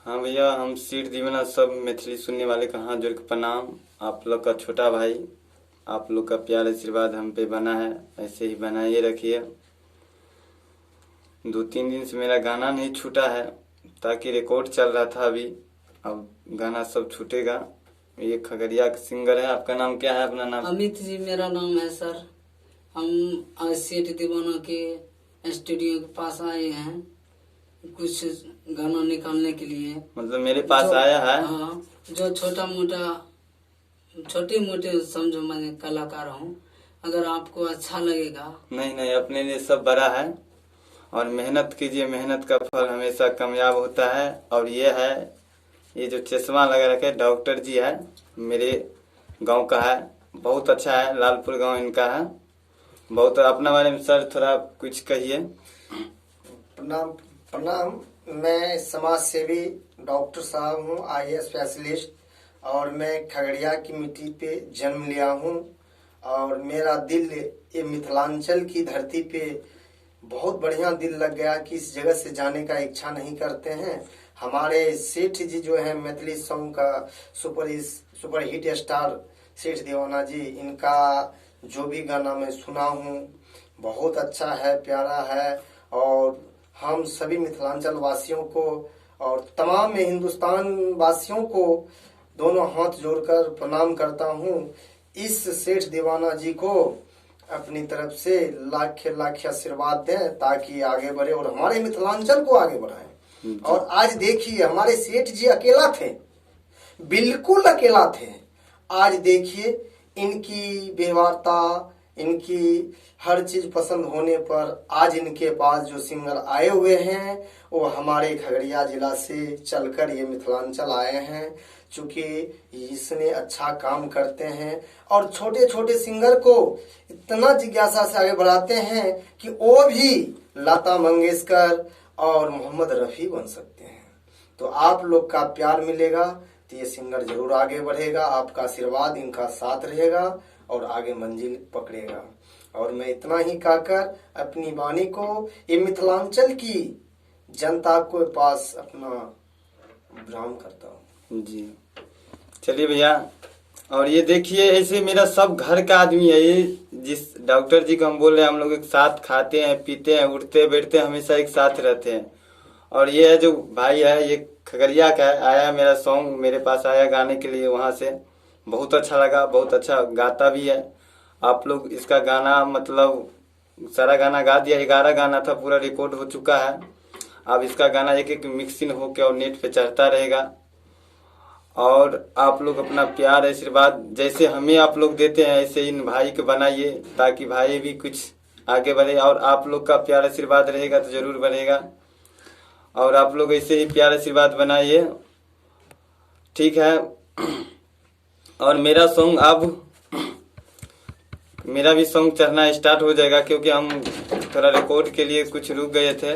हाँ भैया, हम सीट दीवाना सब मैथिली सुनने वाले का हाथ जोड़ के प्रणाम। आप लोग का छोटा भाई, आप लोग का प्यार आशीर्वाद हम पे बना है, ऐसे ही बनाए रखिए। 2-3 दिन से मेरा गाना नहीं छूटा है, ताकि रिकॉर्ड चल रहा था अभी। अब गाना सब छूटेगा। ये खगड़िया के सिंगर है। आपका नाम क्या है? अपना नाम? अमित जी मेरा नाम है सर। हम आज सेठ दीवाना के स्टूडियो के पास आए हैं कुछ गाना निकालने के लिए। मतलब मेरे पास आया है? हाँ, जो छोटे मोटे समझो मैं कलाकार हूँ। अगर आपको अच्छा लगेगा। नहीं, अपने लिए सब बड़ा है। और मेहनत कीजिए, मेहनत का फल हमेशा कामयाब होता है। और ये जो चश्मा लगा रखे डॉक्टर जी है, मेरे गांव का है, बहुत अच्छा है। लालपुर गांव इनका है। बहुत अपना बारे में सर थोड़ा कुछ कहिए। प्रणाम प्रणाम। मैं समाज सेवी डॉक्टर साहब हूँ, आईएएस स्पेशलिस्ट। और मैं खगड़िया की मिट्टी पे जन्म लिया हूँ। और मेरा दिल ये मिथिलांचल की धरती पे बहुत बढ़िया दिल लग गया कि इस जगह से जाने का इच्छा नहीं करते हैं। हमारे सेठ जी जो है मैथिली सॉन्ग का सुपर हिट स्टार सेठ दीवाना जी, इनका जो भी गाना मैं सुना हूँ बहुत अच्छा है, प्यारा है। और हम सभी मिथिलांचल वासियों को और तमाम हिंदुस्तान वासियों को दोनों हाथ जोड़कर प्रणाम करता हूँ। इस सेठ दीवाना जी को अपनी तरफ से लाख आशीर्वाद दें ताकि आगे बढ़े और हमारे मिथिलांचल को आगे बढ़ाएं। और आज देखिए हमारे सेठ जी अकेला थे, बिल्कुल अकेला थे। आज देखिए इनकी व्यवहारता, इनकी हर चीज पसंद होने पर आज इनके पास जो सिंगर आए हुए हैं वो हमारे खगड़िया जिला से चलकर ये मिथिलांचल आए हैं। चूंकि इसने अच्छा काम करते हैं और छोटे छोटे सिंगर को इतना जिज्ञासा से आगे बढ़ाते हैं कि वो भी लता मंगेशकर और मोहम्मद रफी बन सकते हैं। तो आप लोग का प्यार मिलेगा तो ये सिंगर जरूर आगे बढ़ेगा। आपका आशीर्वाद इनका साथ रहेगा और आगे मंजिल पकड़ेगा। और मैं इतना ही कहकर अपनी वाणी को ये मिथिलांचल की जनता के पास अपना विराम करता हूँ जी। चलिए भैया, और ये देखिए ऐसे मेरा सब घर का आदमी है। ये जिस डॉक्टर जी को हम बोल रहे हैं, हम लोग एक साथ खाते हैं, पीते हैं, उठते बैठते हैं, हमेशा एक साथ रहते हैं। और ये है जो भाई है, ये खगड़िया का है, आया मेरा सॉन्ग मेरे पास आया गाने के लिए वहां से। बहुत अच्छा लगा, बहुत अच्छा गाता भी है। आप लोग इसका गाना मतलब सारा गाना गा दिया। 11 गाना था, पूरा रिकॉर्ड हो चुका है। अब इसका गाना एक एक मिक्सिंग होके और नेट पे चढ़ता रहेगा। और आप लोग अपना प्यार आशीर्वाद जैसे हमें आप लोग देते हैं, ऐसे इन भाई को बनाइए ताकि भाई भी कुछ आगे बढ़े। और आप लोग का प्यार आशीर्वाद रहेगा तो जरूर बढ़ेगा। और आप लोग ऐसे ही प्यार आशीर्वाद बनाइए, ठीक है। और मेरा सॉन्ग अब मेरा भी सॉन्ग चढ़ना स्टार्ट हो जाएगा, क्योंकि हम थोड़ा रिकॉर्ड के लिए कुछ रुक गए थे।